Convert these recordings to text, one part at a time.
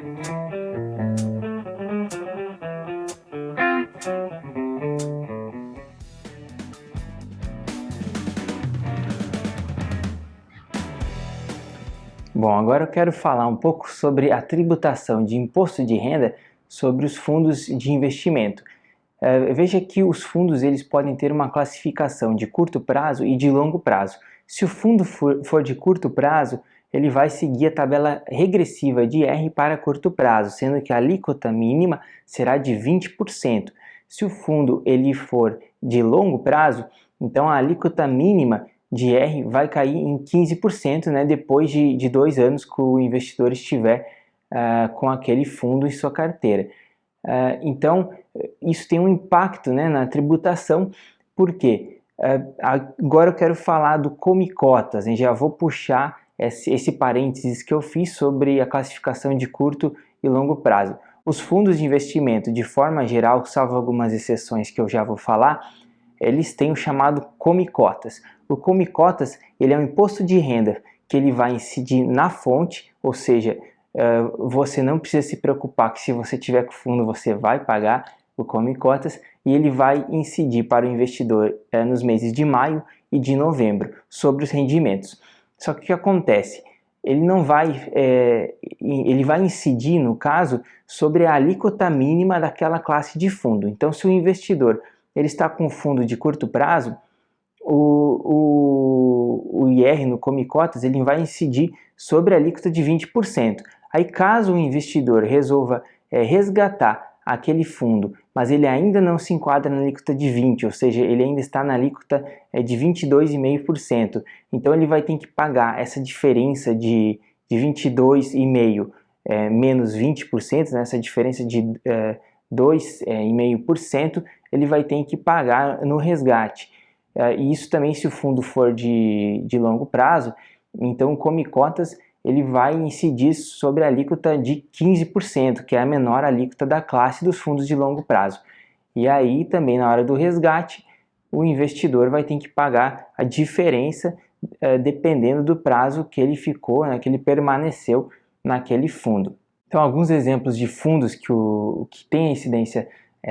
Bom, agora eu quero falar um pouco sobre a tributação de imposto de renda sobre os fundos de investimento. Veja que os fundos eles podem ter uma classificação de curto prazo e de longo prazo. Se o fundo for de curto prazo, ele vai seguir a tabela regressiva de R para curto prazo, sendo que a alíquota mínima será de 20%. Se o fundo ele for de longo prazo, então a alíquota mínima de R vai cair em 15%, né, depois de 2 anos que o investidor estiver com aquele fundo em sua carteira. Então, isso tem um impacto, né, na tributação, porque agora eu quero falar do Come-Cotas, hein? Já vou puxar esse parênteses que eu fiz sobre a classificação de curto e longo prazo. Os fundos de investimento, de forma geral, salvo algumas exceções que eu já vou falar, eles têm o chamado Come-Cotas. O Come-Cotas ele é um imposto de renda que ele vai incidir na fonte, ou seja, você não precisa se preocupar que se você tiver com fundo você vai pagar o Come-Cotas, e ele vai incidir para o investidor nos meses de maio e de novembro sobre os rendimentos. Só que o que acontece? Ele não vai, ele vai incidir, no caso, sobre a alíquota mínima daquela classe de fundo. Então, se o investidor ele está com fundo de curto prazo, o IR no Come-Cotas ele vai incidir sobre a alíquota de 20%. Aí, caso o investidor resolva resgatar aquele fundo, mas ele ainda não se enquadra na alíquota de 20%, ou seja, ele ainda está na alíquota de 22,5%. Então, ele vai ter que pagar essa diferença de 22,5% menos 20%, né, essa diferença de 2,5%, ele vai ter que pagar no resgate. E isso também se o fundo for de longo prazo, então o Come-Cotas ele vai incidir sobre a alíquota de 15%, que é a menor alíquota da classe dos fundos de longo prazo. E aí também na hora do resgate, o investidor vai ter que pagar a diferença dependendo do prazo que ele ficou, né, que ele permaneceu naquele fundo. Então alguns exemplos de fundos que têm a incidência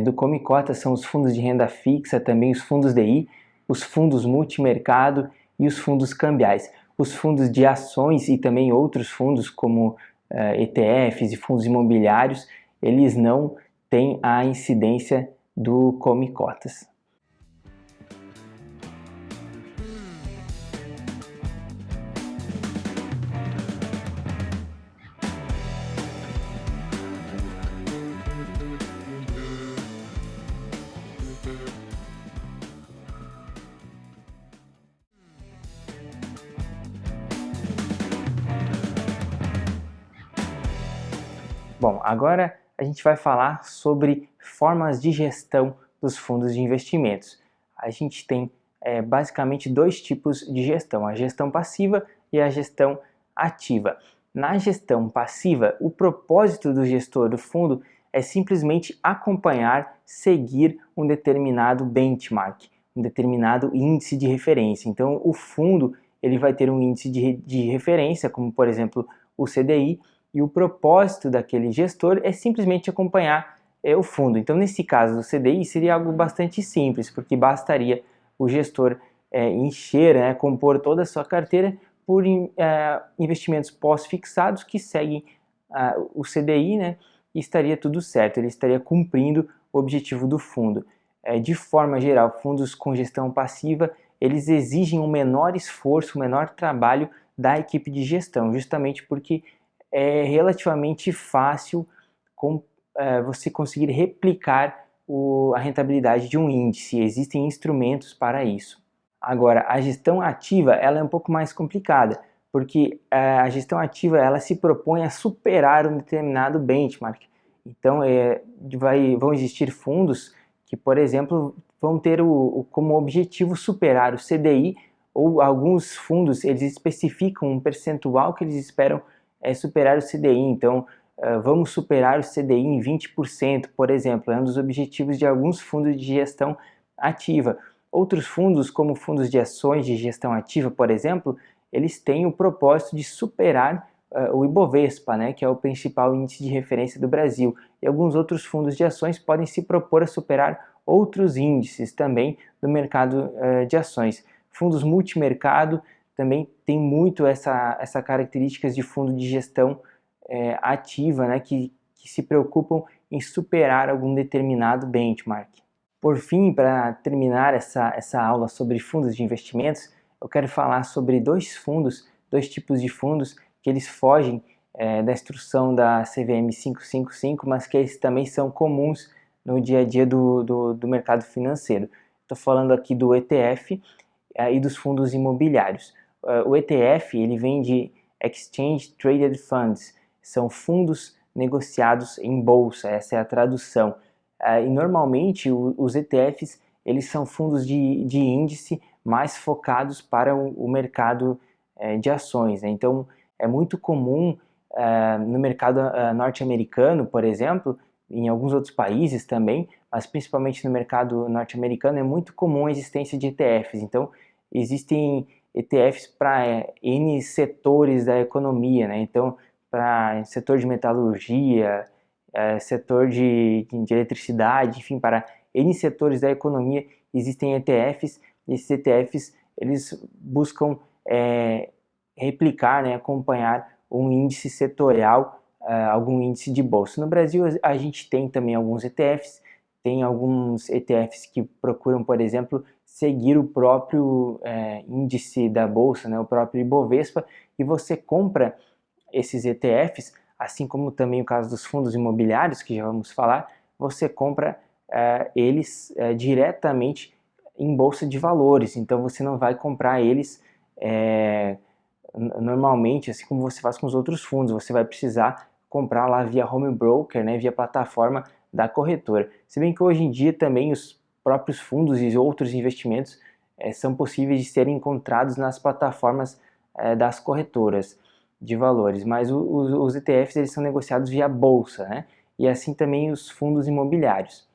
do Come-Cotas são os fundos de renda fixa, também os fundos DI, os fundos multimercado e os fundos cambiais. Os fundos de ações e também outros fundos como ETFs e fundos imobiliários, eles não têm a incidência do Come-Cotas. Bom, agora a gente vai falar sobre formas de gestão dos fundos de investimentos. A gente tem basicamente dois tipos de gestão, a gestão passiva e a gestão ativa. Na gestão passiva, o propósito do gestor do fundo é simplesmente acompanhar, seguir um determinado benchmark, um determinado índice de referência. Então, o fundo ele vai ter um índice de referência, como por exemplo o CDI, e o propósito daquele gestor é simplesmente acompanhar o fundo. Então, nesse caso do CDI, seria algo bastante simples, porque bastaria o gestor encher, compor toda a sua carteira por investimentos pós-fixados que seguem o CDI, né, e estaria tudo certo, ele estaria cumprindo o objetivo do fundo. De forma geral, fundos com gestão passiva, eles exigem um menor esforço, um menor trabalho da equipe de gestão, justamente porque é relativamente fácil você conseguir replicar a rentabilidade de um índice. Existem instrumentos para isso. Agora, a gestão ativa ela é um pouco mais complicada, porque a gestão ativa ela se propõe a superar um determinado benchmark. Então, vão existir fundos que, por exemplo, vão ter como objetivo superar o CDI, ou alguns fundos eles especificam um percentual que eles esperam superar o CDI, então vamos superar o CDI em 20%, por exemplo, é um dos objetivos de alguns fundos de gestão ativa. Outros fundos, como fundos de ações de gestão ativa, por exemplo, eles têm o propósito de superar o Ibovespa, né, que é o principal índice de referência do Brasil, e alguns outros fundos de ações podem se propor a superar outros índices também do mercado de ações. Fundos multimercado também tem muito essa características de fundo de gestão ativa, né, que se preocupam em superar algum determinado benchmark. Por fim, para terminar essa aula sobre fundos de investimentos, eu quero falar sobre dois tipos de fundos que eles fogem da instrução da CVM 555, mas que eles também são comuns no dia a dia do mercado financeiro. Estou falando aqui do ETF e dos fundos imobiliários. O ETF ele vem de Exchange Traded Funds, são fundos negociados em bolsa, essa é a tradução. E normalmente os ETFs eles são fundos de índice mais focados para o mercado de ações, né? Então é muito comum no mercado norte-americano, por exemplo, em alguns outros países também, mas principalmente no mercado norte-americano é muito comum a existência de ETFs. Então existem ETFs para N setores da economia, né? Então para setor de metalurgia, setor de eletricidade, enfim, para N setores da economia existem ETFs. Esses ETFs eles buscam replicar, né, acompanhar um índice setorial, algum índice de bolsa. No Brasil a gente tem também alguns ETFs, tem alguns ETFs que procuram, por exemplo, seguir o próprio índice da bolsa, né, o próprio Ibovespa, e você compra esses ETFs, assim como também o caso dos fundos imobiliários, que já vamos falar, você compra eles diretamente em bolsa de valores, então você não vai comprar eles normalmente, assim como você faz com os outros fundos, você vai precisar comprar lá via home broker, né, via plataforma da corretora. Se bem que hoje em dia também os próprios fundos e outros investimentos são possíveis de serem encontrados nas plataformas das corretoras de valores, mas os ETFs eles são negociados via bolsa, né? E assim também os fundos imobiliários.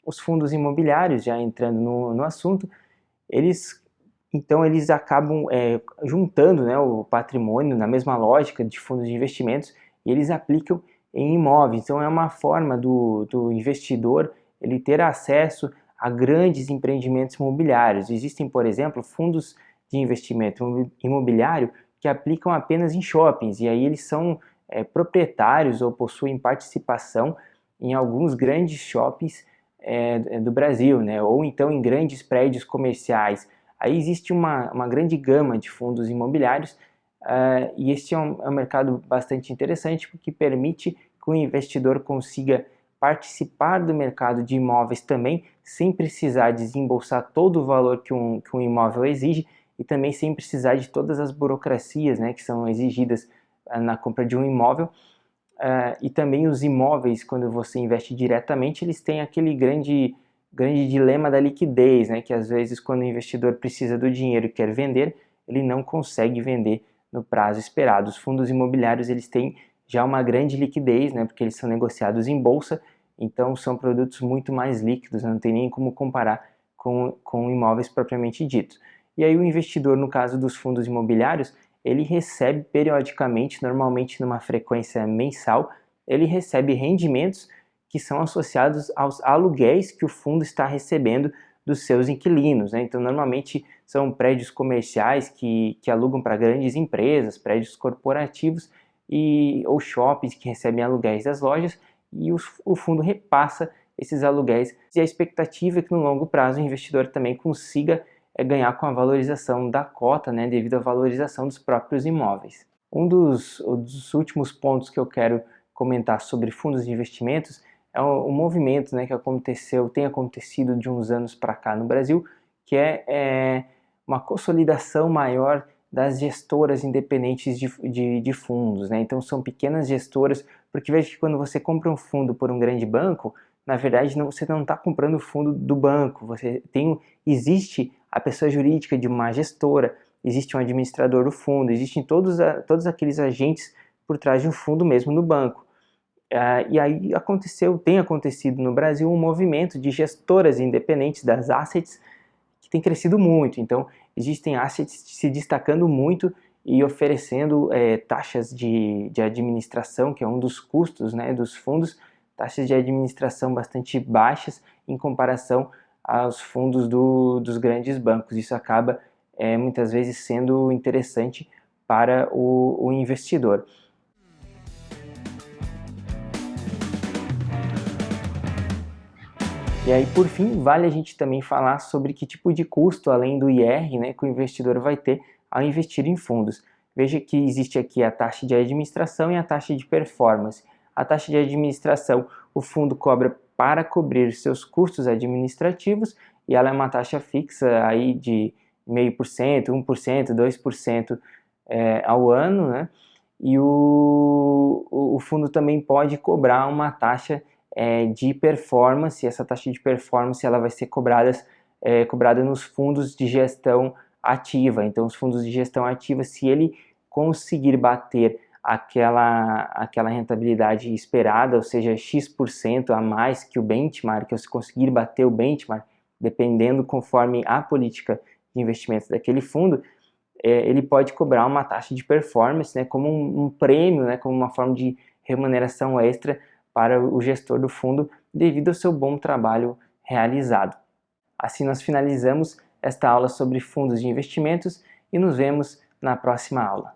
Os fundos imobiliários, já entrando no assunto, eles acabam juntando, né, o patrimônio na mesma lógica de fundos de investimentos e eles aplicam em imóveis. Então é uma forma do investidor ele ter acesso a grandes empreendimentos imobiliários. Existem, por exemplo, fundos de investimento imobiliário que aplicam apenas em shoppings, e aí eles são proprietários ou possuem participação em alguns grandes shoppings do Brasil, né? Ou então em grandes prédios comerciais. Aí existe uma grande gama de fundos imobiliários e este é um mercado bastante interessante porque permite que o investidor consiga participar do mercado de imóveis também, sem precisar desembolsar todo o valor que um imóvel exige e também sem precisar de todas as burocracias, né, que são exigidas na compra de um imóvel. E também os imóveis, quando você investe diretamente, eles têm aquele grande dilema da liquidez, né, que às vezes quando o investidor precisa do dinheiro e quer vender, ele não consegue vender no prazo esperado. Os fundos imobiliários eles têm já uma grande liquidez, né, porque eles são negociados em bolsa, então são produtos muito mais líquidos, não tem nem como comparar com imóveis propriamente ditos. E aí o investidor, no caso dos fundos imobiliários, ele recebe periodicamente, normalmente numa frequência mensal, ele recebe rendimentos que são associados aos aluguéis que o fundo está recebendo dos seus inquilinos, né? Então, normalmente são prédios comerciais que alugam para grandes empresas, prédios corporativos ou shoppings que recebem aluguéis das lojas e o fundo repassa esses aluguéis. E a expectativa é que no longo prazo o investidor também consiga ganhar com a valorização da cota, né, devido à valorização dos próprios imóveis. Um dos últimos pontos que eu quero comentar sobre fundos de investimentos é um movimento, né, que tem acontecido de uns anos para cá no Brasil, que é uma consolidação maior das gestoras independentes de fundos, né? Então são pequenas gestoras, porque veja que quando você compra um fundo por um grande banco, na verdade você não está comprando o fundo do banco, existe a pessoa jurídica de uma gestora, existe um administrador do fundo, existem todos aqueles agentes por trás de um fundo mesmo no banco. E aí tem acontecido no Brasil um movimento de gestoras independentes das assets que tem crescido muito. Então existem assets se destacando muito e oferecendo taxas de administração, que é um dos custos, né, dos fundos, taxas de administração bastante baixas em comparação aos fundos dos grandes bancos. Isso acaba muitas vezes sendo interessante para o investidor. E aí, por fim, vale a gente também falar sobre que tipo de custo, além do IR, né, que o investidor vai ter ao investir em fundos. Veja que existe aqui a taxa de administração e a taxa de performance. A taxa de administração, o fundo cobra para cobrir seus custos administrativos, e ela é uma taxa fixa aí de 0,5%, 1%, 2% ao ano, né? E o fundo também pode cobrar uma taxa de performance. Essa taxa de performance ela vai ser cobrada nos fundos de gestão ativa. Então, os fundos de gestão ativa, se ele conseguir bater aquela rentabilidade esperada, ou seja, X% a mais que o benchmark, ou se conseguir bater o benchmark, dependendo conforme a política de investimento daquele fundo, ele pode cobrar uma taxa de performance, né, como um prêmio, né, como uma forma de remuneração extra para o gestor do fundo devido ao seu bom trabalho realizado. Assim nós finalizamos esta aula sobre fundos de investimentos e nos vemos na próxima aula.